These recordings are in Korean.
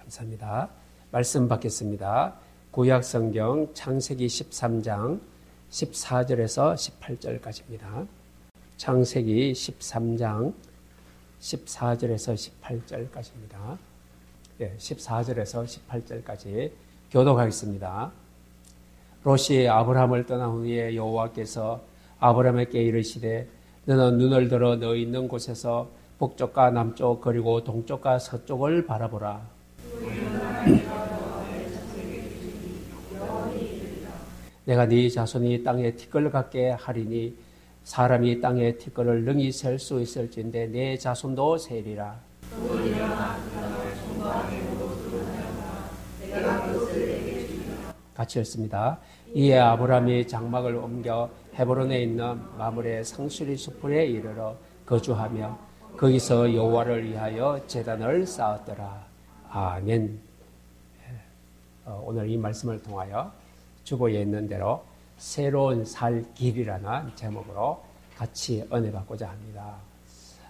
감사합니다. 말씀 받겠습니다. 구약성경 창세기 13장 14절에서 18절까지입니다. 창세기 13장 14절에서 18절까지입니다. 14절에서 18절까지 교독하겠습니다. 롯이 아브라함을 떠난 후에 여호와께서 아브라함에게 이르시되 너는 눈을 들어 너 있는 곳에서 북쪽과 남쪽 그리고 동쪽과 서쪽을 바라보라. 내가 네 자손이 땅에 티끌 같게 하리니 사람이 땅에 티끌을 능히 셀 수 있을진데 내 자손도 세리라. 같이 읽습니다. 이에 아브라함이 장막을 옮겨 헤브론에 있는 마므레 상수리 수풀에 이르러 거주하며 거기서 여호와를 위하여 제단을 쌓았더라. 아멘. 오늘 이 말씀을 통하여 주보에 있는 대로 새로운 살 길이라는 제목으로 같이 은혜 받고자 합니다.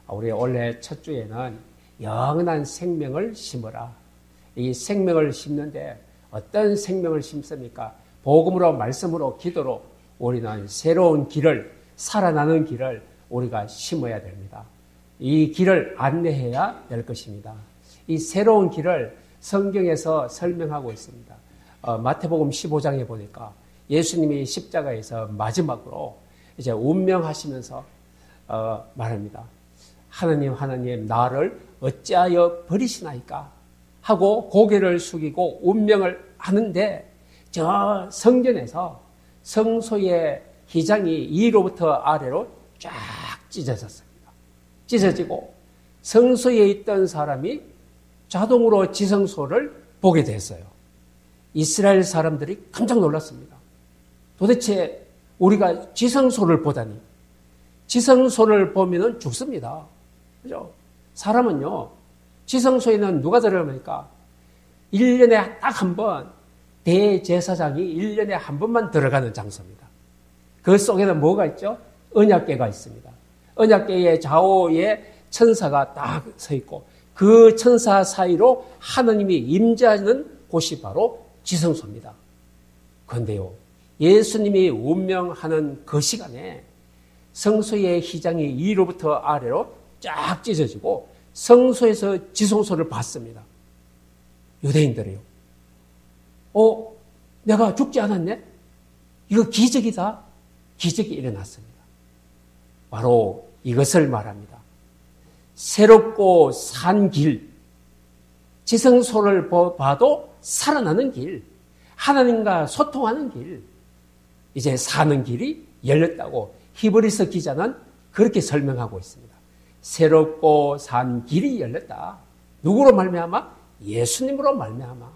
우리 올해 첫 주에는 영원한 생명을 심으라. 이 생명을 심는데 어떤 생명을 심습니까? 복음으로, 말씀으로, 기도로 우리는 새로운 길을, 살아나는 길을 우리가 심어야 됩니다. 이 길을 안내해야 될 것입니다. 이 새로운 길을 성경에서 설명하고 있습니다. 마태복음 15장에 보니까 예수님이 십자가에서 마지막으로 이제 운명하시면서 말합니다. 하나님, 하나님, 나를 어찌하여 버리시나이까? 하고 고개를 숙이고 운명을 하는데 저 성전에서 성소의 휘장이 위로부터 아래로 쫙 찢어졌습니다. 찢어지고 성소에 있던 사람이 자동으로 지성소를 보게 됐어요. 이스라엘 사람들이 깜짝 놀랐습니다. 도대체 우리가 지성소를 보다니. 지성소를 보면은 죽습니다. 그죠? 사람은요, 지성소에는 누가 들어갑니까? 1년에 딱 한 번, 대제사장이 1년에 한 번만 들어가는 장소입니다. 그 속에는 뭐가 있죠? 언약궤가 있습니다. 언약궤의 좌우에 천사가 딱 서 있고, 그 천사 사이로 하나님이 임재하는 곳이 바로 지성소입니다. 그런데요, 예수님이 운명하는 그 시간에 성소의 휘장이 위로부터 아래로 쫙 찢어지고 성소에서 지성소를 봤습니다. 유대인들이요. 내가 죽지 않았네? 이거 기적이다. 기적이 일어났습니다. 바로 이것을 말합니다. 새롭고 산 길, 지성소를 봐도 살아나는 길, 하나님과 소통하는 길, 이제 사는 길이 열렸다고 히브리서 기자는 그렇게 설명하고 있습니다. 새롭고 산 길이 열렸다. 누구로 말미암아? 예수님으로 말미암아.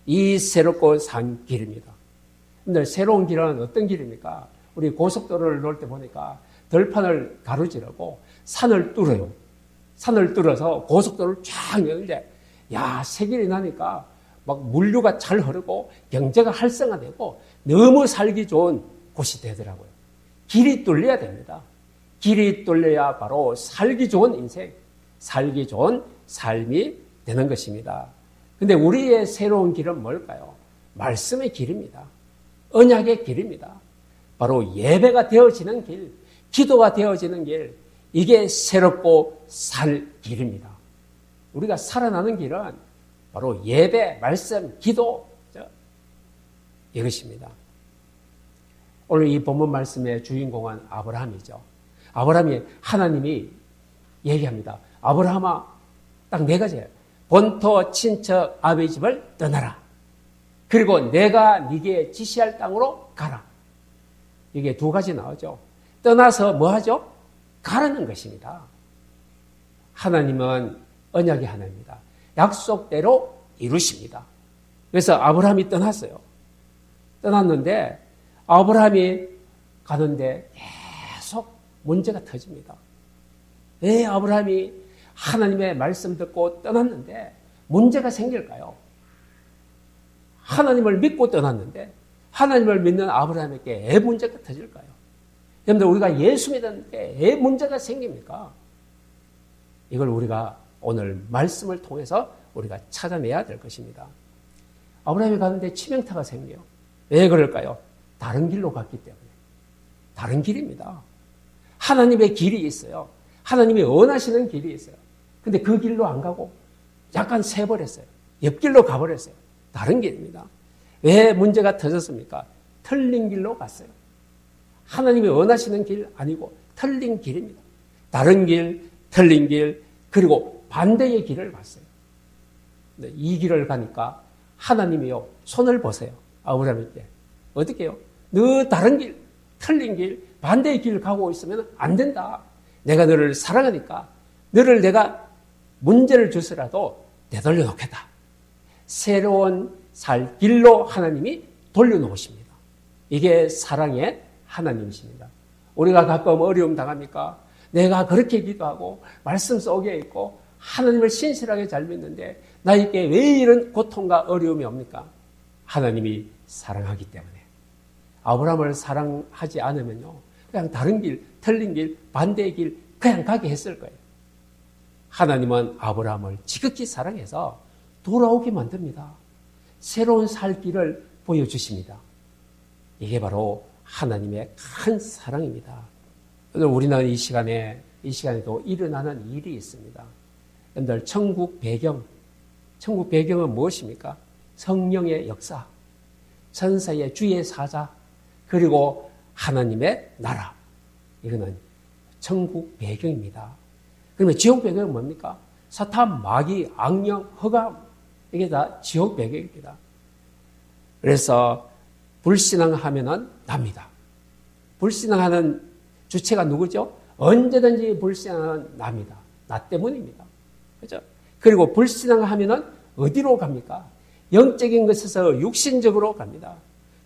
이 새롭고 산 길입니다. 근데 새로운 길은 어떤 길입니까? 우리 고속도로를 놓을 때 보니까 들판을 가로지르고 산을 뚫어요. 산을 뚫어서 고속도로를 쫙 내는데, 새길이 나니까 막 물류가 잘 흐르고 경제가 활성화되고 너무 살기 좋은 곳이 되더라고요. 길이 뚫려야 됩니다. 길이 뚫려야 바로 살기 좋은 인생, 살기 좋은 삶이 되는 것입니다. 근데 우리의 새로운 길은 뭘까요? 말씀의 길입니다. 언약의 길입니다. 바로 예배가 되어지는 길, 기도가 되어지는 길, 이게 새롭고 살 길입니다. 우리가 살아나는 길은 바로 예배, 말씀, 기도, 이것입니다. 오늘 이 본문 말씀의 주인공은 아브라함이죠. 아브라함이 하나님이 얘기합니다. 아브라함아, 딱 네 가지예요. 본토 친척 아버지 집을 떠나라. 그리고 내가 네게 지시할 땅으로 가라. 이게 두 가지 나오죠. 떠나서 뭐 하죠? 가라는 것입니다. 하나님은 언약의 하나님입니다. 약속대로 이루십니다. 그래서 아브라함이 떠났어요. 떠났는데 아브라함이 가는데 계속 문제가 터집니다. 왜 아브라함이 하나님의 말씀 듣고 떠났는데 문제가 생길까요? 하나님을 믿고 떠났는데 하나님을 믿는 아브라함에게 왜 문제가 터질까요? 여러분들, 우리가 예수 믿었는데 왜 문제가 생깁니까? 이걸 우리가 오늘 말씀을 통해서 우리가 찾아내야 될 것입니다. 아브라함이 가는데 치명타가 생겨요. 왜 그럴까요? 다른 길로 갔기 때문에. 다른 길입니다. 하나님의 길이 있어요. 하나님이 원하시는 길이 있어요. 근데 그 길로 안 가고 약간 새버렸어요. 옆길로 가버렸어요. 다른 길입니다. 왜 문제가 터졌습니까? 틀린 길로 갔어요. 하나님이 원하시는 길 아니고 틀린 길입니다. 다른 길, 틀린 길, 그리고 반대의 길을 갔어요. 근데 이 길을 가니까 하나님이요, 손을 보세요. 아브라함에게. 어떻게 해요? 너 다른 길, 틀린 길, 반대의 길을 가고 있으면 안 된다. 내가 너를 사랑하니까 너를 내가 문제를 주서라도 되돌려 놓겠다. 새로운 살 길로 하나님이 돌려놓으십니다. 이게 사랑의 하나님이십니다. 우리가 가끔 어려움 당합니까? 내가 그렇게 기도하고 말씀 속에 있고 하나님을 신실하게 잘 믿는데 나에게 왜 이런 고통과 어려움이 옵니까? 하나님이 사랑하기 때문에. 아브라함을 사랑하지 않으면요, 그냥 다른 길, 틀린 길, 반대의 길 그냥 가게 했을 거예요. 하나님은 아브라함을 지극히 사랑해서 돌아오게 만듭니다. 새로운 살 길을 보여주십니다. 이게 바로 하나님의 큰 사랑입니다. 오늘 우리는 이 시간에도 일어나는 일이 있습니다. 여러분들, 천국 배경은 무엇입니까? 성령의 역사, 천사의 주의 사자, 그리고 하나님의 나라. 이거는 천국 배경입니다. 그러면 지옥 배경은 뭡니까? 사탄, 마귀, 악령, 흑암, 이게 다 지옥 배경입니다. 그래서 불신앙하면은 납니다. 불신앙하는 주체가 누구죠? 언제든지 불신앙하는 납니다. 나 때문입니다. 그죠? 그리고 불신앙하면은 어디로 갑니까? 영적인 것에서 육신적으로 갑니다.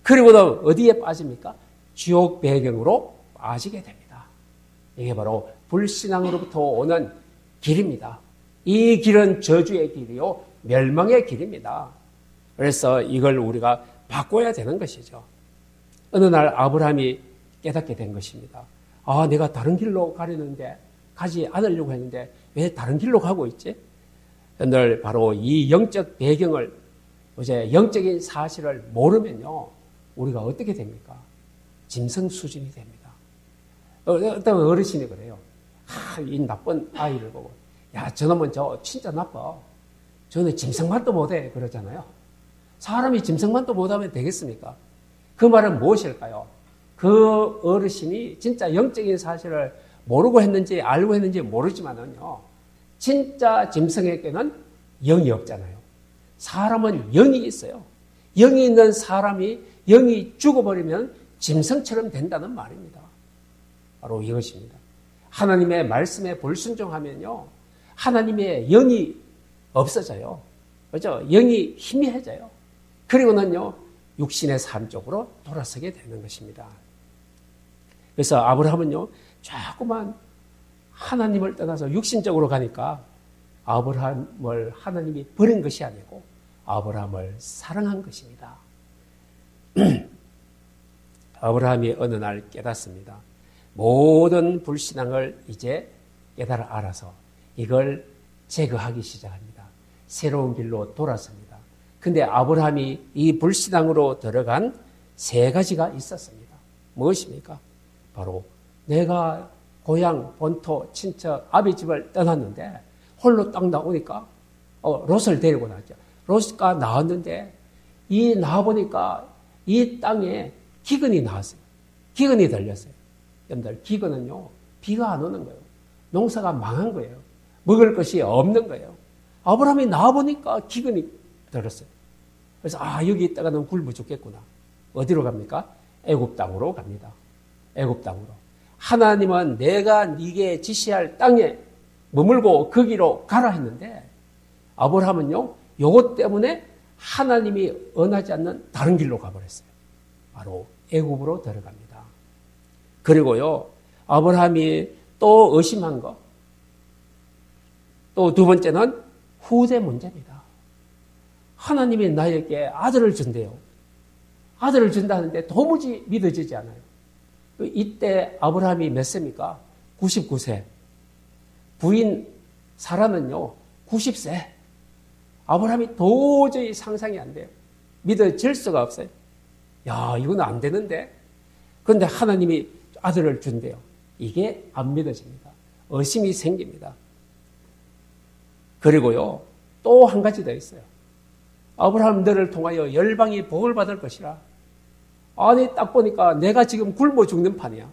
그리고는 어디에 빠집니까? 지옥 배경으로 빠지게 됩니다. 이게 바로 불신앙으로부터 오는 길입니다. 이 길은 저주의 길이요, 멸망의 길입니다. 그래서 이걸 우리가 바꿔야 되는 것이죠. 어느 날 아브라함이 깨닫게 된 것입니다. 아, 내가 다른 길로 가려는데, 가지 않으려고 했는데 왜 다른 길로 가고 있지? 늘 바로 이 영적 배경을, 이제 영적인 사실을 모르면요, 우리가 어떻게 됩니까? 짐승 수준이 됩니다. 어떤 어르신이 그래요. 이 나쁜 아이를 보고, 야, 저놈은 진짜 나빠. 저는 짐승만도 못해. 그러잖아요. 사람이 짐승만도 못하면 되겠습니까? 그 말은 무엇일까요? 그 어르신이 진짜 영적인 사실을 모르고 했는지 알고 했는지 모르지만은요, 진짜 짐승에게는 영이 없잖아요. 사람은 영이 있어요. 영이 있는 사람이 영이 죽어버리면 짐승처럼 된다는 말입니다. 바로 이것입니다. 하나님의 말씀에 불순종하면요, 하나님의 영이 없어져요. 그렇죠? 영이 희미해져요. 그리고는요, 육신의 삶 쪽으로 돌아서게 되는 것입니다. 그래서 아브라함은요, 자꾸만 하나님을 떠나서 육신적으로 가니까 아브라함을 하나님이 버린 것이 아니고 아브라함을 사랑한 것입니다. 아브라함이 어느 날 깨닫습니다. 모든 불신앙을 이제 깨달아 알아서 이걸 제거하기 시작합니다. 새로운 길로 돌아섭니다. 근데 아브라함이 이 불신앙으로 들어간 세 가지가 있었습니다. 무엇입니까? 바로 내가 고향, 본토, 친척, 아비 집을 떠났는데 홀로 딱 나오니까 롯을 데리고 나왔죠. 롯가 나왔는데 나와보니까 이 땅에 기근이 나왔어요. 기근이 들렸어요. 여러분들, 기근은요, 비가 안 오는 거예요. 농사가 망한 거예요. 먹을 것이 없는 거예요. 아브라함이 나와보니까 기근이 들었어요. 그래서 여기 있다가는 굶어 죽겠구나. 어디로 갑니까? 애굽 땅으로 갑니다. 애굽 땅으로. 하나님은 내가 네게 지시할 땅에 머물고 거기로 가라 했는데 아브라함은요, 요것 때문에 하나님이 원하지 않는 다른 길로 가버렸어요. 바로 애굽으로 들어갑니다. 그리고요, 아브라함이 또 의심한 거, 또 두 번째는 후대 문제입니다. 하나님이 나에게 아들을 준대요. 아들을 준다는데 도무지 믿어지지 않아요. 이때 아브라함이 몇 세입니까? 99세. 부인 사라는요, 90세. 아브라함이 도저히 상상이 안 돼요. 믿어질 수가 없어요. 야, 이건 안 되는데. 그런데 하나님이 아들을 준대요. 이게 안 믿어집니다. 의심이 생깁니다. 그리고요, 또 한 가지 더 있어요. 아브라함 너를 통하여 열방이 복을 받을 것이라. 아니, 딱 보니까 내가 지금 굶어 죽는 판이야.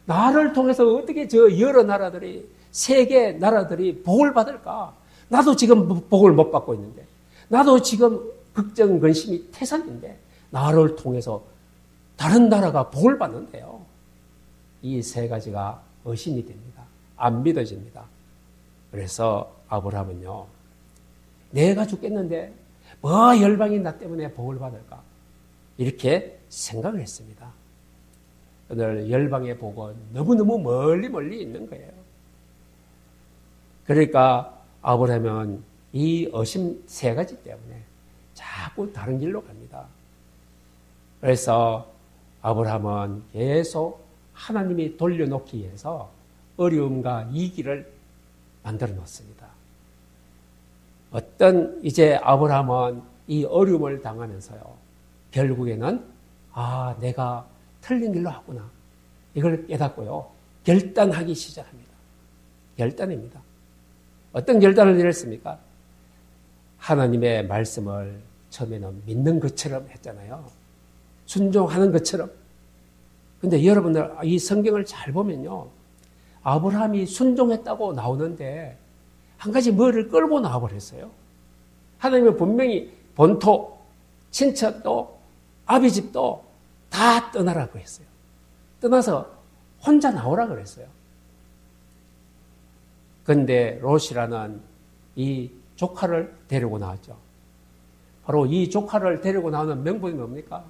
나를 통해서 어떻게 저 여러 나라들이, 세계 나라들이 복을 받을까? 나도 지금 복을 못 받고 있는데, 나도 지금 걱정, 근심이 태산인데, 나를 통해서 다른 나라가 복을 받는데요. 이 세 가지가 의심이 됩니다. 안 믿어집니다. 그래서 아브라함은요, 내가 죽겠는데 뭐 열방이 나 때문에 복을 받을까? 이렇게 생각을 했습니다. 오늘 열방의 복은 너무너무 멀리 있는 거예요. 그러니까 아브라함은 이 의심 세 가지 때문에 자꾸 다른 길로 갑니다. 그래서 아브라함은 계속 하나님이 돌려놓기 위해서 어려움과 위기를 만들어 놓습니다. 이제 아브라함은 이 어려움을 당하면서요, 결국에는 내가 틀린 길로 하구나, 이걸 깨닫고요, 결단하기 시작합니다. 결단입니다. 어떤 결단을 내렸습니까? 하나님의 말씀을 처음에는 믿는 것처럼 했잖아요. 순종하는 것처럼. 근데 여러분들 이 성경을 잘 보면요, 아브라함이 순종했다고 나오는데 한 가지 뭐를 끌고 나와버렸어요. 하나님은 분명히 본토, 친척도, 아비 집도 다 떠나라고 했어요. 떠나서 혼자 나오라고 그랬어요. 그런데 롯이라는 이 조카를 데리고 나왔죠. 바로 이 조카를 데리고 나오는 명분이 뭡니까?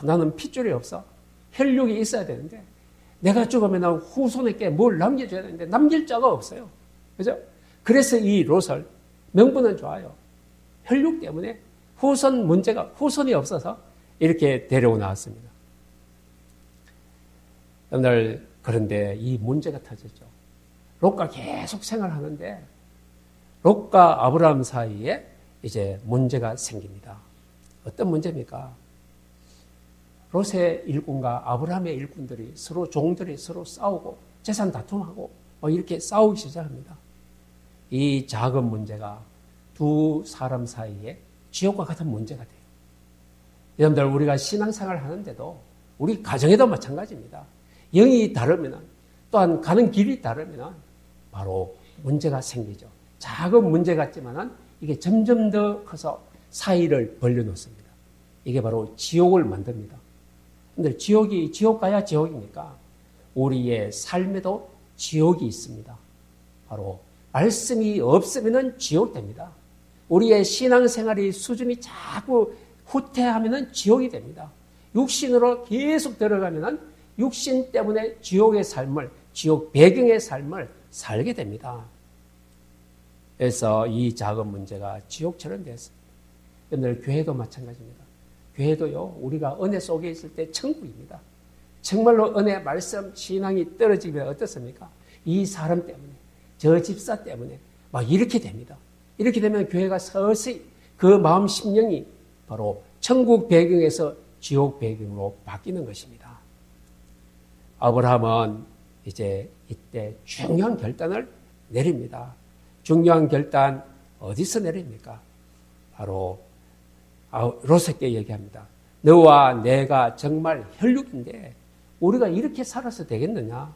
나는 핏줄이 없어. 혈육이 있어야 되는데, 내가 죽으면 후손에게 뭘 남겨줘야 되는데 남길 자가 없어요. 그죠? 그래서 이 롯을, 명분은 좋아요. 혈육 때문에 후손이 없어서 이렇게 데리고 나왔습니다. 오늘 그런데 이 문제가 터졌죠. 롯과 계속 생활하는데 롯과 아브라함 사이에 이제 문제가 생깁니다. 어떤 문제입니까? 롯의 일꾼과 아브라함의 일꾼들이 종들이 서로 싸우고 재산 다툼하고 이렇게 싸우기 시작합니다. 이 작은 문제가 두 사람 사이에 지옥과 같은 문제가 돼요. 여러분들, 우리가 신앙생활을 하는데도 우리 가정에도 마찬가지입니다. 영이 다르면, 또한 가는 길이 다르면 바로 문제가 생기죠. 작은 문제 같지만은 이게 점점 더 커서 사이를 벌려놓습니다. 이게 바로 지옥을 만듭니다. 근데 지옥 가야 지옥입니까? 우리의 삶에도 지옥이 있습니다. 바로 말씀이 없으면 지옥됩니다. 우리의 신앙생활의 수준이 자꾸 후퇴하면 지옥이 됩니다. 육신으로 계속 들어가면 육신 때문에 지옥의 삶을, 지옥 배경의 삶을 살게 됩니다. 그래서 이 작은 문제가 지옥처럼 됐습니다. 여러분들, 교회도 마찬가지입니다. 교회도요, 우리가 은혜 속에 있을 때 천국입니다. 정말로 은혜, 말씀, 신앙이 떨어지면 어떻습니까? 이 사람 때문에, 저 집사 때문에 막 이렇게 됩니다. 이렇게 되면 교회가 서서히 그 마음 심령이 바로 천국 배경에서 지옥 배경으로 바뀌는 것입니다. 아브라함은 이제 이때 중요한 결단을 내립니다. 중요한 결단 어디서 내립니까? 바로 롯에게 얘기합니다. 너와 내가 정말 혈육인데 우리가 이렇게 살아서 되겠느냐?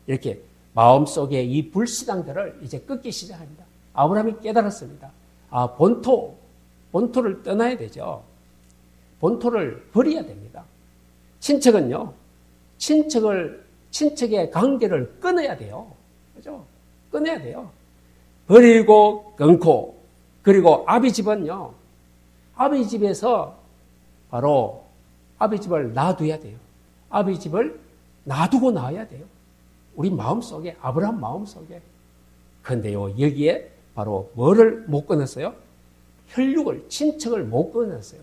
이렇게 마음속에 이 불신앙들을 이제 끊기 시작합니다. 아브라함이 깨달았습니다. 본토를 떠나야 되죠. 본토를 버려야 됩니다. 친척은요, 친척의 관계를 끊어야 돼요. 그죠? 끊어야 돼요. 버리고 끊고, 그리고 아비 집은요, 아비 집에서 바로 아비 집을 놔둬야 돼요. 아비 집을 놔두고 나와야 돼요. 우리 마음속에, 아브라함 마음속에. 그런데요, 여기에 바로 뭐를 못 끊었어요? 혈육을, 친척을 못 끊었어요.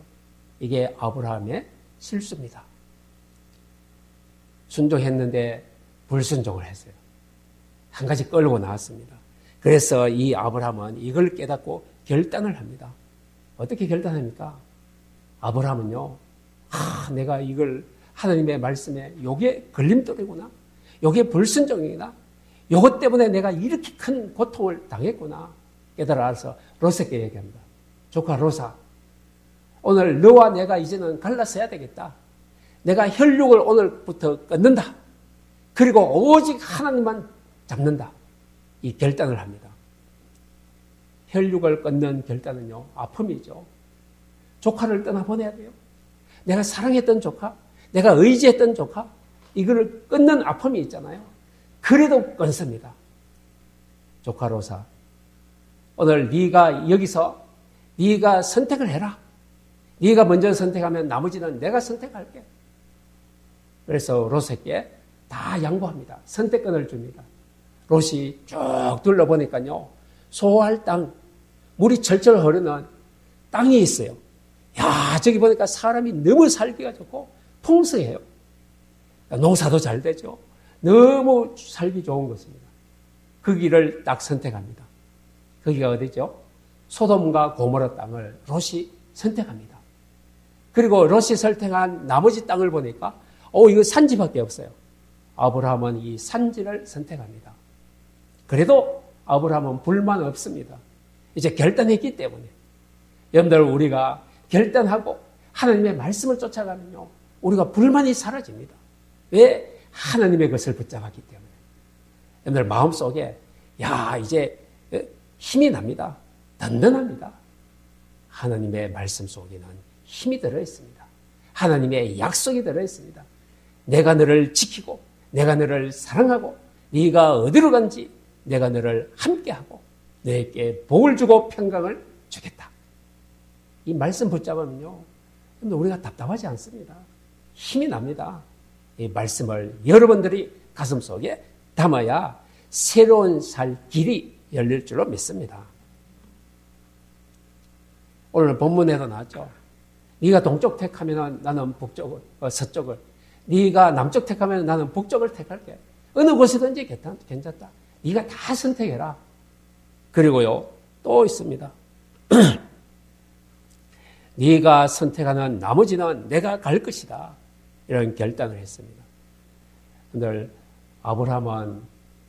이게 아브라함의 실수입니다. 순종했는데 불순종을 했어요. 한 가지 끌고 나왔습니다. 그래서 이 아브라함은 이걸 깨닫고 결단을 합니다. 어떻게 결단합니까? 아브라함은요, 내가 이걸 하나님의 말씀에 요게 걸림돌이구나. 요게 불순종이구나. 요것 때문에 내가 이렇게 큰 고통을 당했구나. 깨달아서 롯에게 얘기합니다. 조카 롯아, 오늘 너와 내가 이제는 갈라서야 되겠다. 내가 혈육을 오늘부터 끊는다. 그리고 오직 하나님만 잡는다. 이 결단을 합니다. 혈육을 끊는 결단은요, 아픔이죠. 조카를 떠나보내야 돼요. 내가 사랑했던 조카, 내가 의지했던 조카, 이거를 끊는 아픔이 있잖아요. 그래도 끊습니다. 조카 롯아, 오늘 네가 여기서 네가 선택을 해라. 네가 먼저 선택하면 나머지는 내가 선택할게. 그래서 롯에게 다 양보합니다. 선택권을 줍니다. 롯이 쭉 둘러보니까요, 소할 땅, 물이 철철 흐르는 땅이 있어요. 야, 저기 보니까 사람이 너무 살기가 좋고 풍성해요. 농사도 잘 되죠. 너무 살기 좋은 것입니다. 그 길을 딱 선택합니다. 거기가 어디죠? 소돔과 고모라 땅을 롯이 선택합니다. 그리고 롯이 선택한 나머지 땅을 보니까 이거 산지밖에 없어요. 아브라함은 이 산지를 선택합니다. 그래도 아브라함은 불만 없습니다. 이제 결단했기 때문에. 여러분들, 우리가 결단하고 하나님의 말씀을 쫓아가면요, 우리가 불만이 사라집니다. 왜? 하나님의 것을 붙잡았기 때문에. 여러분들 마음속에 이제 힘이 납니다. 든든합니다. 하나님의 말씀 속에는 힘이 들어있습니다. 하나님의 약속이 들어있습니다. 내가 너를 지키고 내가 너를 사랑하고 네가 어디로 간지 내가 너를 함께하고 너에게 복을 주고 평강을 주겠다. 이 말씀 붙잡으면요, 우리가 답답하지 않습니다. 힘이 납니다. 이 말씀을 여러분들이 가슴속에 담아야 새로운 살 길이 열릴 줄로 믿습니다. 오늘 본문에도 나왔죠. 네가 동쪽 택하면 나는 북쪽을, 서쪽을, 네가 남쪽 택하면 나는 북쪽을 택할게. 어느 곳이든지 괜찮다. 네가 다 선택해라. 그리고요, 또 있습니다. 네가 선택하는 나머지는 내가 갈 것이다. 이런 결단을 했습니다. 오늘 아브라함은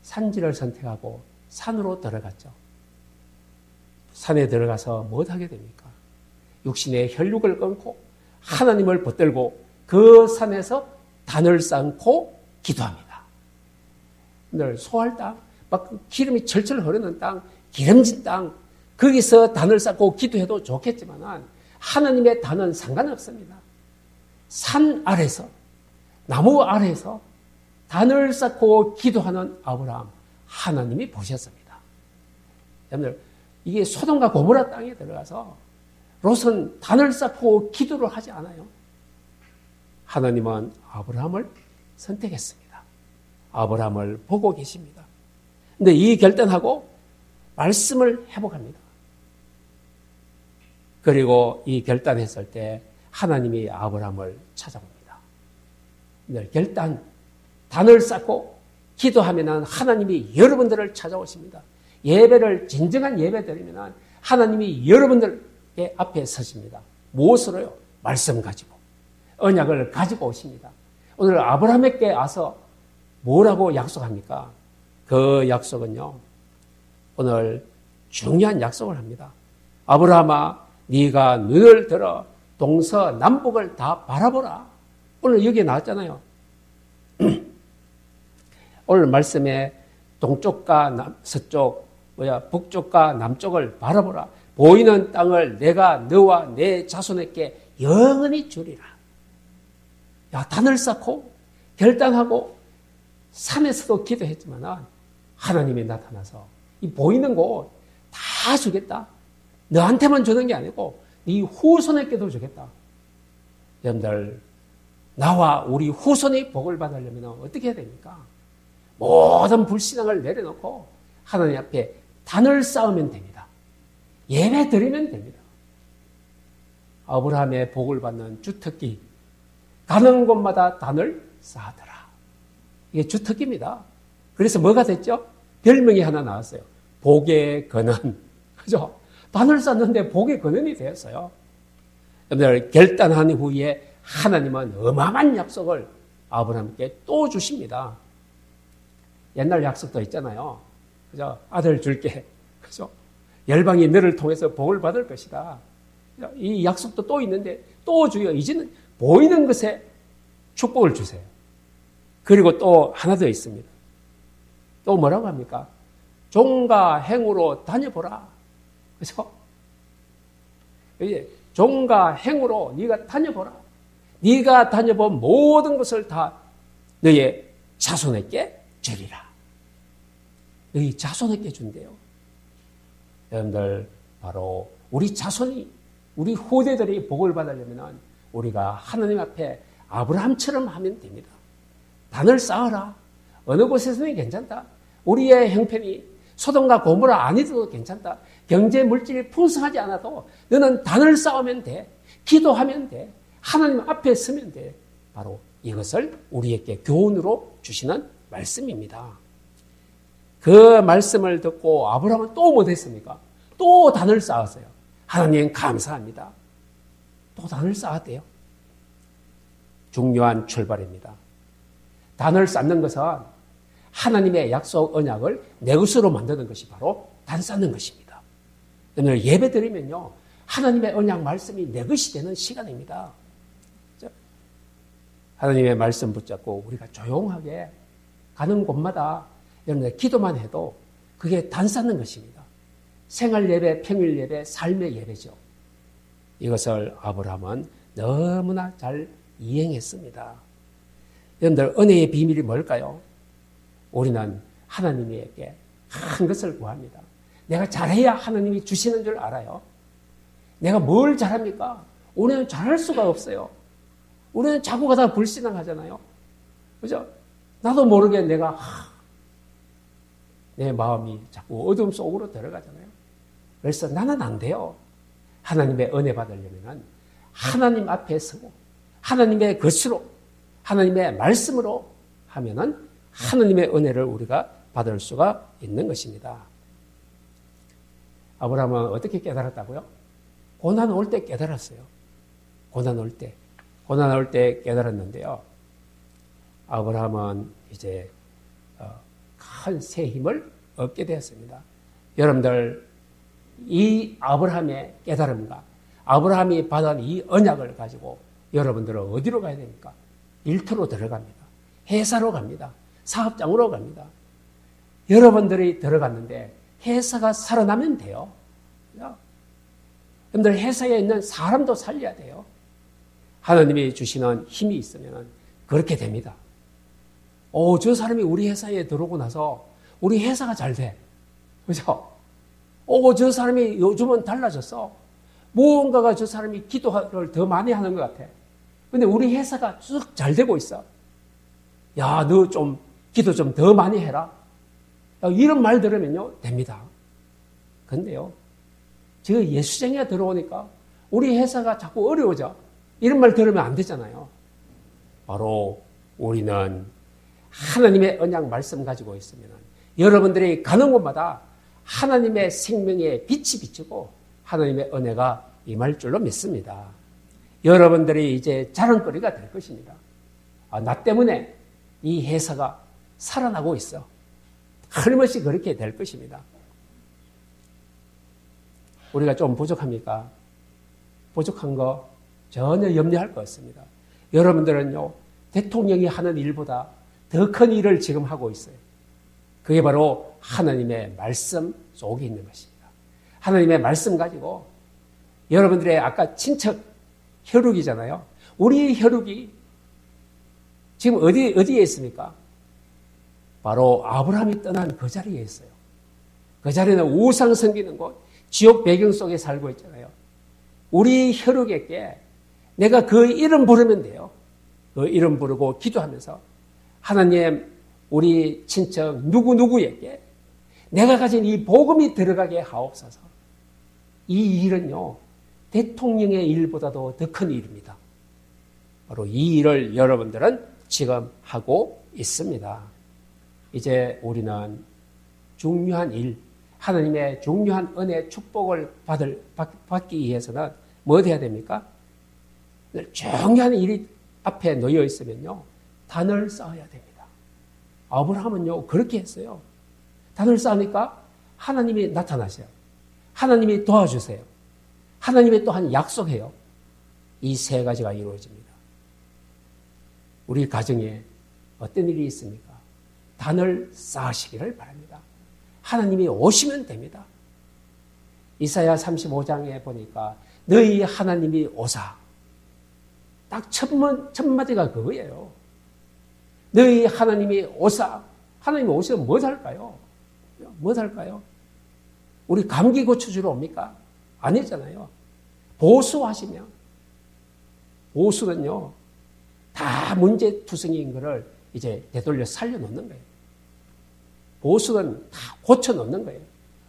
산지를 선택하고 산으로 들어갔죠. 산에 들어가서 뭐 하게 됩니까? 육신의 혈육을 끊고 하나님을 붙들고 그 산에서 단을 쌓고 기도합니다. 오늘 소할 땅, 막 기름이 철철 흐르는 땅, 기름진 땅, 거기서 단을 쌓고 기도해도 좋겠지만 하나님의 단은 상관없습니다. 산 아래서, 나무 아래서 단을 쌓고 기도하는 아브라함, 하나님이 보셨습니다. 여러분들, 이게 소돔과 고모라 땅에 들어가서 롯은 단을 쌓고 기도를 하지 않아요. 하나님은 아브라함을 선택했습니다. 아브라함을 보고 계십니다. 근데 이 결단하고 말씀을 회복합니다. 그리고 이 결단했을 때 하나님이 아브라함을 찾아옵니다. 결단, 단을 쌓고 기도하면 하나님이 여러분들을 찾아오십니다. 예배를 진정한 예배 드리면 하나님이 여러분들의 앞에 서십니다. 무엇으로요? 말씀 가지고 언약을 가지고 오십니다. 오늘 아브라함에게 와서 뭐라고 약속합니까? 그 약속은요, 오늘 중요한 약속을 합니다. 아브라함아, 네가 눈을 들어 동서남북을 다 바라보라. 오늘 여기에 나왔잖아요. 오늘 말씀에 동쪽과 서쪽, 북쪽과 남쪽을 바라보라. 보이는 땅을 내가 너와 내 자손에게 영원히 주리라. 단을 쌓고 결단하고 산에서도 기도했지만 하나님이 나타나서 이 보이는 곳 다 주겠다. 너한테만 주는 게 아니고 네 후손에게도 주겠다. 여러분들, 나와 우리 후손이 복을 받으려면 어떻게 해야 됩니까? 모든 불신앙을 내려놓고 하나님 앞에 단을 쌓으면 됩니다. 예배 드리면 됩니다. 아브라함의 복을 받는 주특기, 가는 곳마다 단을 쌓더라. 이게 주특기입니다. 그래서 뭐가 됐죠? 별명이 하나 나왔어요. 복의 근원. 그죠? 단을 쌓는데 복의 근원이 되었어요. 여러분들 결단한 후에 하나님은 어마어마한 약속을 아브라함께 또 주십니다. 옛날 약속도 있잖아요. 그죠? 아들 줄게. 그죠? 열방이 너를 통해서 복을 받을 것이다. 이 약속도 또 있는데 또 주여 이제는 보이는 것에 축복을 주세요. 그리고 또 하나 더 있습니다. 또 뭐라고 합니까? 종과 행으로 다녀보라. 그죠? 이제 종과 행으로 네가 다녀보라. 네가 다녀본 모든 것을 다 너의 자손에게 주리라. 너희 자손에게 준대요. 여러분들 바로 우리 자손이 우리 후대들이 복을 받으려면 우리가 하나님 앞에 아브라함처럼 하면 됩니다. 단을 쌓아라. 어느 곳에서는 괜찮다. 우리의 형편이 소돔과 고모라 아니어도 괜찮다. 경제 물질이 풍성하지 않아도 너는 단을 쌓으면 돼. 기도하면 돼. 하나님 앞에 서면 돼. 바로 이것을 우리에게 교훈으로 주시는 말씀입니다. 그 말씀을 듣고 아브라함은 또 못했습니까? 또 단을 쌓았어요. 하나님 감사합니다. 또 단을 쌓았대요. 중요한 출발입니다. 단을 쌓는 것은 하나님의 약속 언약을 내 것으로 만드는 것이 바로 단 쌓는 것입니다. 오늘 예배 드리면요, 하나님의 언약 말씀이 내 것이 되는 시간입니다. 하나님의 말씀 붙잡고 우리가 조용하게 가는 곳마다 여러분들 기도만 해도 그게 단 쌓는 것입니다. 생활 예배, 평일 예배, 삶의 예배죠. 이것을 아브라함은 너무나 잘 이행했습니다. 여러분들 은혜의 비밀이 뭘까요? 우리는 하나님에게 한 것을 구합니다. 내가 잘해야 하나님이 주시는 줄 알아요. 내가 뭘 잘합니까? 우리는 잘할 수가 없어요. 우리는 자꾸 가다가 불신앙하잖아요. 그죠? 나도 모르게 내가 내 마음이 자꾸 어둠 속으로 들어가잖아요. 그래서 나는 안 돼요. 하나님의 은혜 받으려면 하나님 앞에 서고 하나님의 것으로 하나님의 말씀으로 하면은 하나님의 은혜를 우리가 받을 수가 있는 것입니다. 아브라함은 어떻게 깨달았다고요? 고난 올 때 깨달았어요. 고난 올 때 깨달았는데요. 아브라함은 이제 큰 새 힘을 얻게 되었습니다. 여러분들 이 아브라함의 깨달음과 아브라함이 받은 이 언약을 가지고 여러분들은 어디로 가야 됩니까? 일터로 들어갑니다. 회사로 갑니다. 사업장으로 갑니다. 여러분들이 들어갔는데 회사가 살아나면 돼요. 여러분들 회사에 있는 사람도 살려야 돼요. 하나님이 주시는 힘이 있으면 그렇게 됩니다. 저 사람이 우리 회사에 들어오고 나서 우리 회사가 잘 돼. 그죠? 저 사람이 요즘은 달라졌어. 무언가가 저 사람이 기도를 더 많이 하는 것 같아. 근데 우리 회사가 쭉 잘 되고 있어. 야, 너 좀 기도 좀 더 많이 해라. 이런 말 들으면요, 됩니다. 근데요, 지금 예수쟁이가 들어오니까 우리 회사가 자꾸 어려워져. 이런 말 들으면 안 되잖아요. 바로 우리는 하나님의 언약 말씀 가지고 있으면 여러분들이 가는 곳마다 하나님의 생명의 빛이 비치고 하나님의 은혜가 임할 줄로 믿습니다. 여러분들이 이제 자랑거리가 될 것입니다. 나 때문에 이 회사가 살아나고 있어. 틀림없이 그렇게 될 것입니다. 우리가 좀 부족합니까? 부족한 거 전혀 염려할 거 없습니다. 여러분들은요, 대통령이 하는 일보다 더 큰 일을 지금 하고 있어요. 그게 바로 하나님의 말씀 속에 있는 것입니다. 하나님의 말씀 가지고 여러분들의 아까 친척 혈육이잖아요. 우리 혈육이 지금 어디에 있습니까? 바로 아브라함이 떠난 그 자리에 있어요. 그 자리는 우상 섬기는 곳, 지옥 배경 속에 살고 있잖아요. 우리 혈육에게 내가 그 이름 부르면 돼요. 그 이름 부르고 기도하면서 하나님, 우리 친척 누구누구에게 내가 가진 이 복음이 들어가게 하옵소서. 이 일은요, 대통령의 일보다도 더 큰 일입니다. 바로 이 일을 여러분들은 지금 하고 있습니다. 이제 우리는 중요한 일, 하나님의 중요한 은혜, 축복을 받기 위해서는 뭐 해야 됩니까? 중요한 일이 앞에 놓여 있으면요, 단을 쌓아야 됩니다. 아브라함은요, 그렇게 했어요. 단을 쌓으니까 하나님이 나타나세요. 하나님이 도와주세요. 하나님이 또한 약속해요. 이 세 가지가 이루어집니다. 우리 가정에 어떤 일이 있습니까? 단을 쌓으시기를 바랍니다. 하나님이 오시면 됩니다. 이사야 35장에 보니까 너희 하나님이 오사. 딱 첫 마디가 그거예요. 너희 하나님이 오사. 하나님이 오시면 뭐 할까요? 뭐 할까요? 우리 감기 고쳐주러 옵니까? 아니잖아요. 보수하시면, 보수는요, 다 문제투성이인 거를 이제 되돌려 살려놓는 거예요. 보수는 다 고쳐놓는 거예요.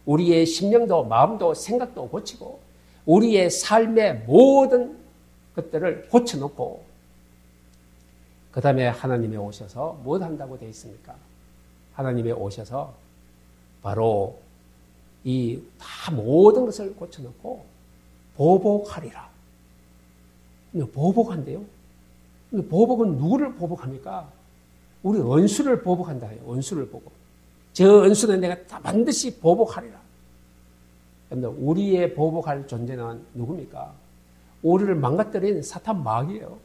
우리의 심령도 마음도 생각도 고치고 우리의 삶의 모든 것들을 고쳐놓고 그 다음에 하나님이 오셔서 뭘 한다고 되어 있습니까? 하나님이 오셔서 바로 이 다 모든 것을 고쳐놓고 보복하리라. 보복한대요. 보복은 누구를 보복합니까? 우리恩수를 보복한다 해요.恩수를 보복. 저恩수는 내가 다 반드시 보복하리라. 그런데 우리의 보복할 존재는 누굽니까? 우리를 망가뜨린 사탄 마귀예요.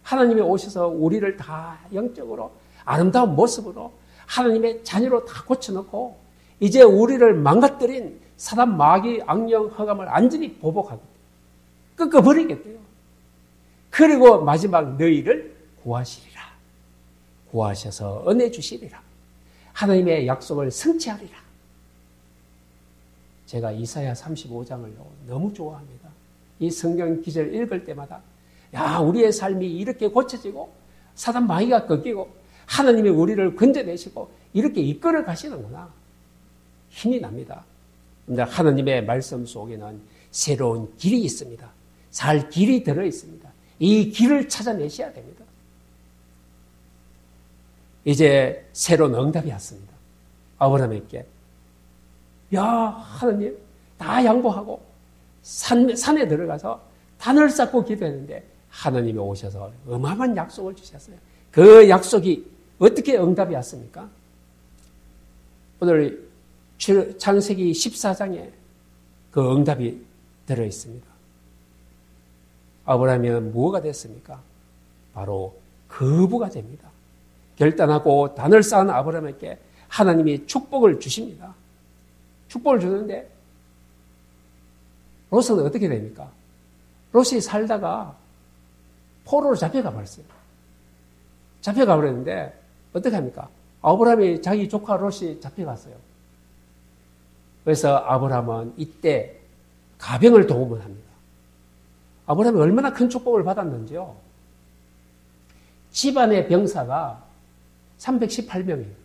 하나님이 오셔서 우리를 다 영적으로 아름다운 모습으로 하나님의 자녀로 다 고쳐놓고 이제 우리를 망가뜨린 사단 마귀 악령 허감을 완전히 보복하겠대요. 꺾어버리겠대요. 그리고 마지막 너희를 구하시리라. 구하셔서 은혜 주시리라. 하나님의 약속을 성취하리라. 제가 이사야 35장을 너무 좋아합니다. 이 성경 기절 읽을 때마다 야, 우리의 삶이 이렇게 고쳐지고 사단 마귀가 꺾이고 하나님이 우리를 건져내시고 이렇게 이끌어 가시는구나. 힘이 납니다. 근데 하나님의 말씀 속에는 새로운 길이 있습니다. 살 길이 들어 있습니다. 이 길을 찾아내셔야 됩니다. 이제 새로운 응답이 왔습니다. 아브라함에게. 야, 하나님, 다 양보하고 산에 들어가서 단을 쌓고 기도했는데 하나님이 오셔서 어마어마한 약속을 주셨어요. 그 약속이 어떻게 응답이 왔습니까? 오늘 창세기 14장에 그 응답이 들어있습니다. 아브라함이 뭐가 됐습니까? 바로 거부가 됩니다. 결단하고 단을 쌓은 아브라함에게 하나님이 축복을 주십니다. 축복을 주는데 롯은 어떻게 됩니까? 롯이 살다가 포로로 잡혀가 버렸어요. 잡혀가 버렸는데 어떻게 합니까? 아브라함이 자기 조카 롯이 잡혀갔어요. 그래서 아브라함은 이때 가병을 동원을 합니다. 아브라함이 얼마나 큰 축복을 받았는지요. 집안의 병사가 318명이에요.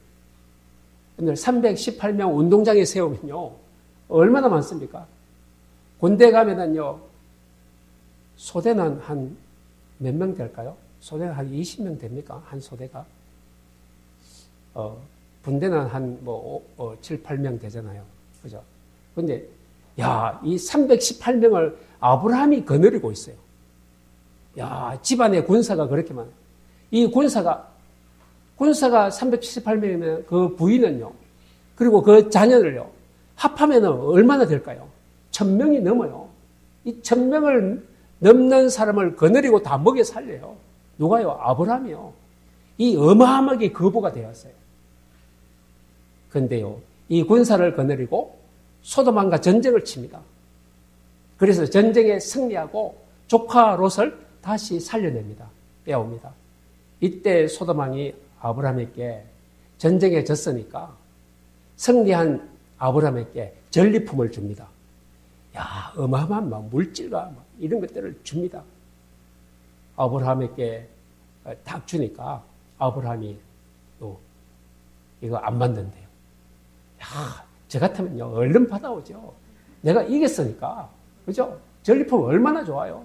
근데 318명 운동장에 세우면요. 얼마나 많습니까? 군대 가면은요. 소대는 한 몇 명 될까요? 소대는 한 20명 됩니까? 한 소대가? 분대는 한 7, 8명 되잖아요. 그죠? 근데, 야, 이 318명을 아브라함이 거느리고 있어요. 야, 집안에 군사가 그렇게 많아요. 이 군사가 378명이면 그 부인은요, 그리고 그 자녀를요, 합하면 얼마나 될까요? 1000명이 넘어요. 이 1000명을 넘는 사람을 거느리고 다 먹여 살려요. 누가요? 아브라함이요. 이 어마어마하게 거부가 되었어요. 그런데요, 이 군사를 거느리고 소돔과 전쟁을 칩니다. 그래서 전쟁에 승리하고 조카 롯을 다시 살려냅니다. 빼옵니다. 이때 소돔 왕이 아브라함에게 전쟁에 졌으니까 승리한 아브라함에게 전리품을 줍니다. 야, 어마어마한 물질과 이런 것들을 줍니다. 아브라함에게 딱 주니까 아브라함이 또 이거 안 만든대요. 야, 저 같으면요, 얼른 받아오죠. 내가 이겼으니까. 그죠? 전리품 얼마나 좋아요.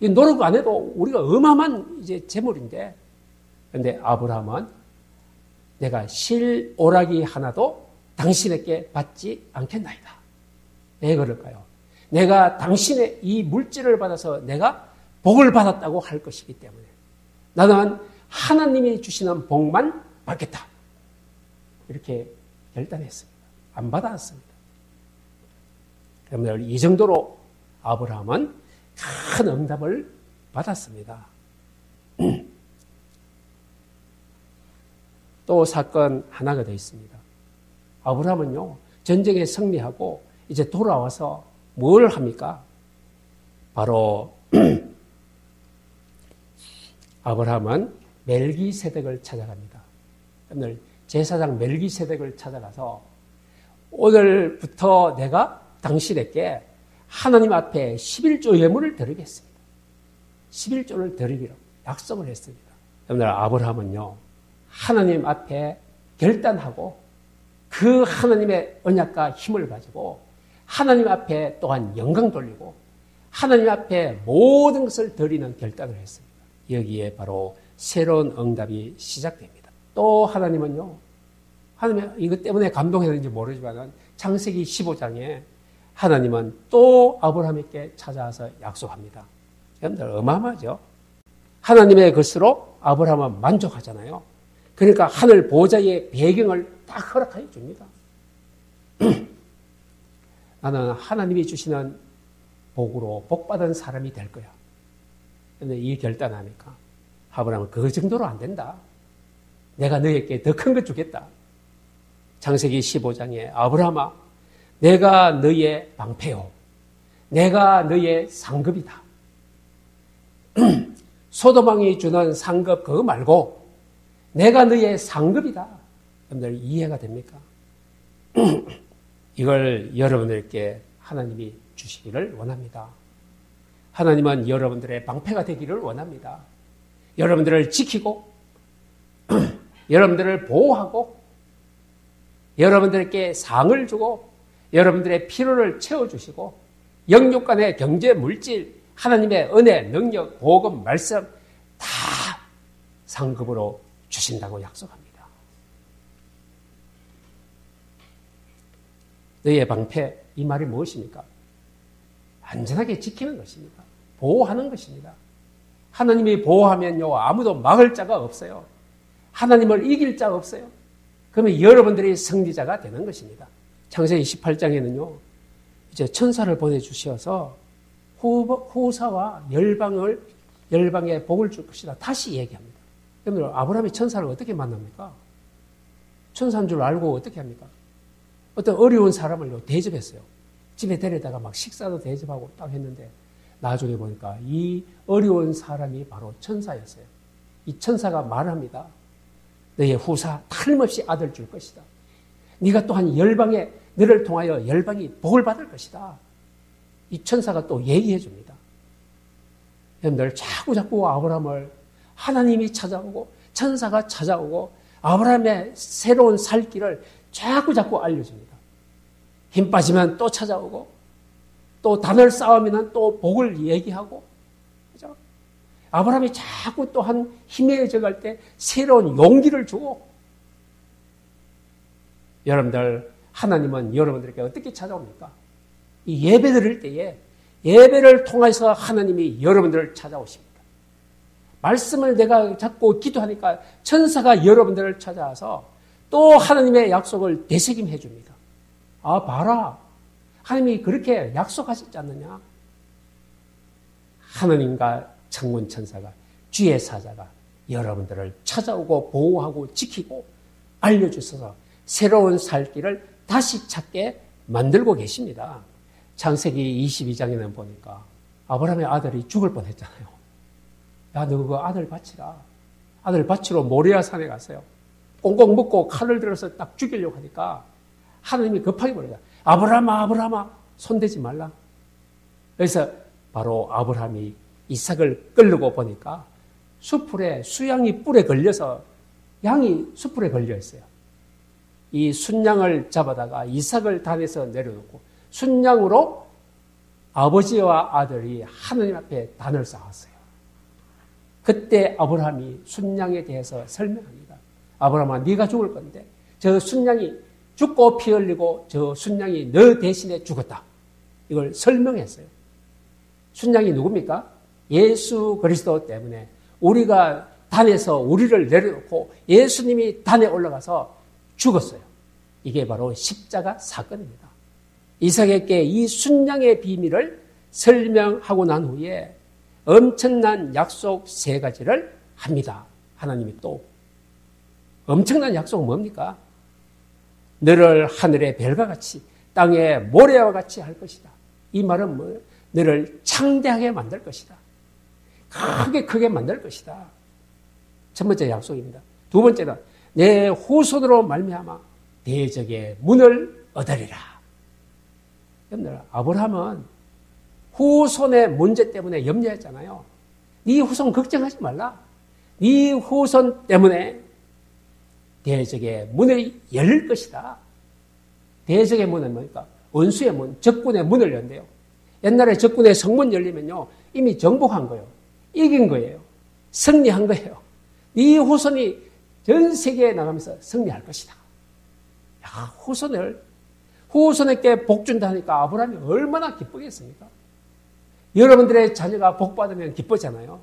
이 노력 안 해도 우리가 어마어마한 이제 재물인데. 근데 아브라함은 내가 실오라기 하나도 당신에게 받지 않겠나이다. 왜 그럴까요? 내가 당신의 이 물질을 받아서 내가 복을 받았다고 할 것이기 때문에 나는 하나님이 주시는 복만 받겠다. 이렇게 결단했습니다. 안 받았습니다. 여러분들, 이 정도로 아브라함은 큰 응답을 받았습니다. 또 사건 하나가 더 있습니다. 아브라함은요, 전쟁에 승리하고 이제 돌아와서 뭘 합니까? 바로 아브라함은 멜기세덱을 찾아갑니다. 오늘 제사장 멜기세덱을 찾아가서 오늘부터 내가 당신에게 하나님 앞에 11조 예물을 드리겠습니다. 11조를 드리기로 약속을 했습니다. 오늘 아브라함은요, 하나님 앞에 결단하고 그 하나님의 언약과 힘을 가지고 하나님 앞에 또한 영광 돌리고 하나님 앞에 모든 것을 드리는 결단을 했습니다. 여기에 바로 새로운 응답이 시작됩니다. 또 하나님은요, 하나님 이것 때문에 감동했는지 모르지만 창세기 15장에 하나님은 또 아브라함에게 찾아와서 약속합니다. 여러분들 어마어마하죠? 하나님의 것으로 아브라함은 만족하잖아요. 그러니까 하늘 보좌의 배경을 딱 허락해 줍니다. 나는 하나님이 주시는 복으로 복받은 사람이 될 거야. 그런데 이 결단하니까 아브라함은 그 정도로 안 된다. 내가 너에게 더 큰 것 주겠다. 창세기 15장에 아브라함아, 내가 너의 방패요. 내가 너의 상급이다. 소돔왕이 주는 상급 그거 말고 내가 너의 상급이다. 여러분들 이해가 됩니까? 이걸 여러분들께 하나님이 주시기를 원합니다. 하나님은 여러분들의 방패가 되기를 원합니다. 여러분들을 지키고 여러분들을 보호하고 여러분들께 상을 주고 여러분들의 필요를 채워주시고 영육 간의 경제, 물질, 하나님의 은혜, 능력, 복음, 말씀 다 상급으로 주신다고 약속합니다. 너의 방패, 이 말이 무엇입니까? 안전하게 지키는 것입니다. 보호하는 것입니다. 하나님이 보호하면요, 아무도 막을 자가 없어요. 하나님을 이길 자가 없어요. 그러면 여러분들이 승리자가 되는 것입니다. 창세기 18장에는요, 이제 천사를 보내주셔서 후사와 열방에 복을 줄 것이다. 다시 얘기합니다. 그러면 아브라함이 천사를 어떻게 만납니까? 천사인 줄 알고 어떻게 합니까? 어떤 어려운 사람을 대접했어요. 집에 데려다가 막 식사도 대접하고 딱 했는데 나중에 보니까 이 어려운 사람이 바로 천사였어요. 이 천사가 말합니다. 너의 후사 틀림없이 아들 줄 것이다. 네가 또한 열방에 너를 통하여 열방이 복을 받을 것이다. 이 천사가 또 얘기해 줍니다. 여러분들 자꾸 아브라함을 하나님이 찾아오고 천사가 찾아오고 아브라함의 새로운 살 길을 자꾸 알려줍니다. 힘 빠지면 또 찾아오고 또 단을 쌓으면 또 복을 얘기하고, 그죠? 아브라함이 자꾸 또한 힘에져 갈 때 새로운 용기를 주고, 여러분들 하나님은 여러분들에게 어떻게 찾아옵니까? 이 예배 드릴 때에 예배를 통해서 하나님이 여러분들을 찾아오십니다. 말씀을 내가 자꾸 기도하니까 천사가 여러분들을 찾아와서 또 하나님의 약속을 되새김해 줍니다. 아, 봐라. 하나님이 그렇게 약속하셨지 않느냐? 하나님과 창문 천사가, 주의 사자가 여러분들을 찾아오고 보호하고 지키고 알려주셔서 새로운 살 길을 다시 찾게 만들고 계십니다. 창세기 22장에는 보니까 아브라함의 아들이 죽을 뻔했잖아요. 야, 너 그 아들 바치라. 아들 바치러 모리아 산에 갔어요. 꽁꽁 묶고 칼을 들어서 딱 죽이려고 하니까 하나님이 급하게 버려요. 아브라함아, 손대지 말라. 그래서 바로 아브라함이 이삭을 끌고 보니까 수풀에 수양이 뿔에 걸려서 양이 수풀에 걸려 있어요. 이 순양을 잡아다가 이삭을 단에서 내려놓고 순양으로 아버지와 아들이 하나님 앞에 단을 쌓았어요. 그때 아브라함이 순양에 대해서 설명합니다. 아브라함아, 네가 죽을 건데 저 순양이 죽고 피 흘리고 저 순양이 너 대신에 죽었다. 이걸 설명했어요. 순양이 누굽니까? 예수 그리스도 때문에 우리가 단에서 우리를 내려놓고 예수님이 단에 올라가서 죽었어요. 이게 바로 십자가 사건입니다. 이삭에게 이 순양의 비밀을 설명하고 난 후에 엄청난 약속 3가지를 합니다. 하나님이 또 엄청난 약속은 뭡니까? 너를 하늘의 별과 같이 땅의 모래와 같이 할 것이다. 이 말은 뭐예요? 너를 창대하게 만들 것이다. 크게 만들 것이다. 첫 번째 약속입니다. 두 번째는 내 후손으로 말미암아 대적의 문을 얻으리라. 여러분들, 아브라함은 후손의 문제 때문에 염려했잖아요. 네 후손 걱정하지 말라. 네 후손 때문에 대적의 문이 열릴 것이다. 대적의 문은 뭡니까? 원수의 문, 적군의 문을 연대요. 옛날에 적군의 성문 열리면요, 이미 정복한 거예요. 이긴 거예요. 승리한 거예요. 네 후손이 전 세계에 나가면서 승리할 것이다. 야, 후손에게 복 준다니까 아브라함이 얼마나 기쁘겠습니까? 여러분들의 자녀가 복 받으면 기쁘잖아요.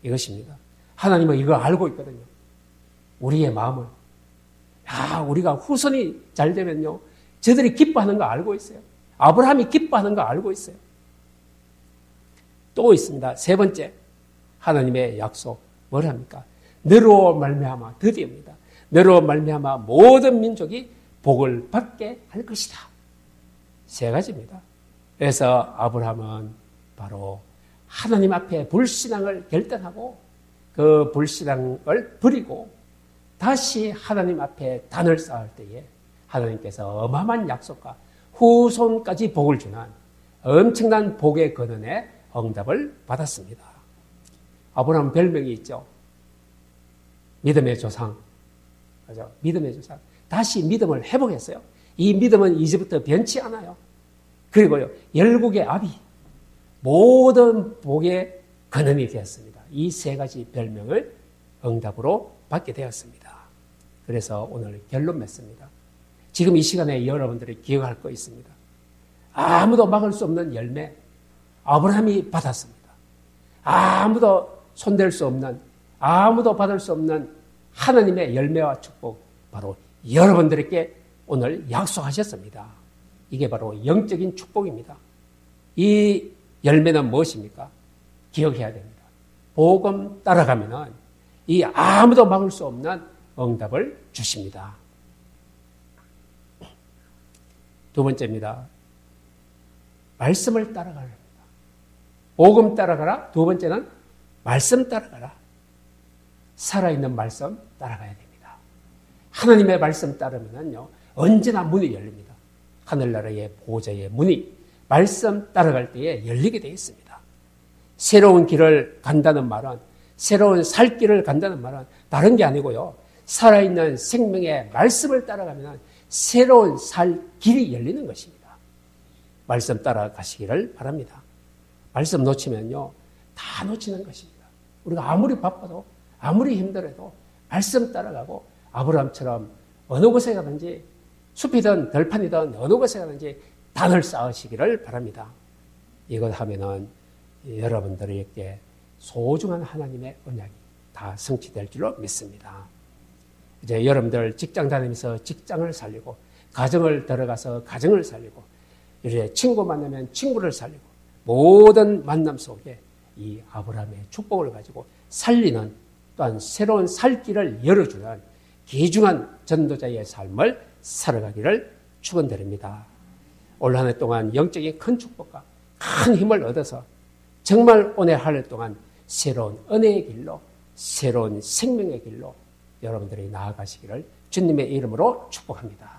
이것입니다. 하나님은 이거 알고 있거든요. 우리의 마음을. 야, 우리가 후손이 잘 되면요, 저들이 기뻐하는 거 알고 있어요. 아브라함이 기뻐하는 거 알고 있어요. 또 있습니다. 세 번째, 하나님의 약속. 뭘 합니까? 너로 말미암아, 드디어입니다. 너로 말미암아 모든 민족이 복을 받게 할 것이다. 3가지입니다. 그래서 아브라함은 바로 하나님 앞에 불신앙을 결단하고 그 불신앙을 버리고 다시 하나님 앞에 단을 쌓을 때에 하나님께서 어마어마한 약속과 후손까지 복을 주는 엄청난 복의 근원의 응답을 받았습니다. 아브라함 별명이 있죠. 믿음의 조상. 맞아. 믿음의 조상. 다시 믿음을 회복했어요. 이 믿음은 이제부터 변치 않아요. 그리고요, 열국의 아비. 모든 복의 근원이 되었습니다. 이 3가지 별명을 응답으로 받게 되었습니다. 그래서 오늘 결론 맺습니다. 지금 이 시간에 여러분들이 기억할 거 있습니다. 아무도 막을 수 없는 열매, 아브라함이 받았습니다. 아무도 손댈 수 없는, 아무도 받을 수 없는 하나님의 열매와 축복, 바로 여러분들에게 오늘 약속하셨습니다. 이게 바로 영적인 축복입니다. 이 열매는 무엇입니까? 기억해야 됩니다. 복음 따라가면은 이 아무도 막을 수 없는 응답을 주십니다. 두 번째입니다. 말씀을 따라가라. 복음 따라가라. 두 번째는 말씀 따라가라. 살아있는 말씀 따라가야 됩니다. 하나님의 말씀 따르면요, 언제나 문이 열립니다. 하늘나라의 보좌의 문이 말씀 따라갈 때에 열리게 되어 있습니다. 새로운 길을 간다는 말은, 새로운 살 길을 간다는 말은 다른 게 아니고요, 살아있는 생명의 말씀을 따라가면 새로운 살 길이 열리는 것입니다. 말씀 따라가시기를 바랍니다. 말씀 놓치면요, 다 놓치는 것입니다. 우리가 아무리 바빠도, 아무리 힘들어도 말씀 따라가고 아브라함처럼 어느 곳에 가든지 숲이든 들판이든 어느 곳에 가든지 단을 쌓으시기를 바랍니다. 이것 하면은 여러분들에게 소중한 하나님의 언약이 다 성취될 줄로 믿습니다. 이제 여러분들 직장 다니면서 직장을 살리고, 가정을 들어가서 가정을 살리고, 이제 친구 만나면 친구를 살리고, 모든 만남 속에 이 아브라함의 축복을 가지고 살리는, 또한 새로운 살 길을 열어주는 귀중한 전도자의 삶을 살아가기를 축원드립니다. 올 한 해 동안 영적인 큰 축복과 큰 힘을 얻어서 정말 오늘 한 해 동안 새로운 은혜의 길로, 새로운 생명의 길로 여러분들이 나아가시기를 주님의 이름으로 축복합니다.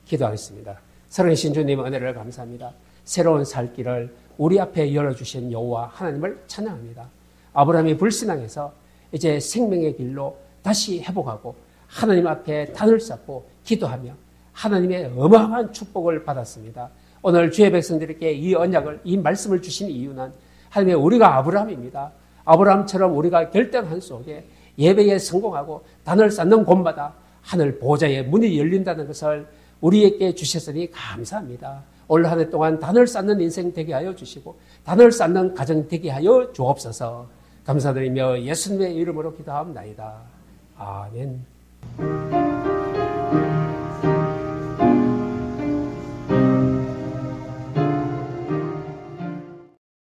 기도하겠습니다. 살아계신 주님 은혜를 감사합니다. 새로운 살 길을 우리 앞에 열어주신 여호와 하나님을 찬양합니다. 아브라함이 불신앙해서 이제 생명의 길로 다시 회복하고 하나님 앞에 단을 쌓고 기도하며 하나님의 어마어마한 축복을 받았습니다. 오늘 주의 백성들에게 이 언약을, 이 말씀을 주신 이유는 하나님의 우리가 아브라함입니다. 아브라함처럼 우리가 결단한 속에 예배에 성공하고 단을 쌓는 곳마다 하늘 보호자의 문이 열린다는 것을 우리에게 주셨으니 감사합니다. 올 한 해 동안 단을 쌓는 인생 되게 하여 주시고 단을 쌓는 가정 되게 하여 주옵소서. 감사드리며 예수님의 이름으로 기도하옵나이다. 아멘.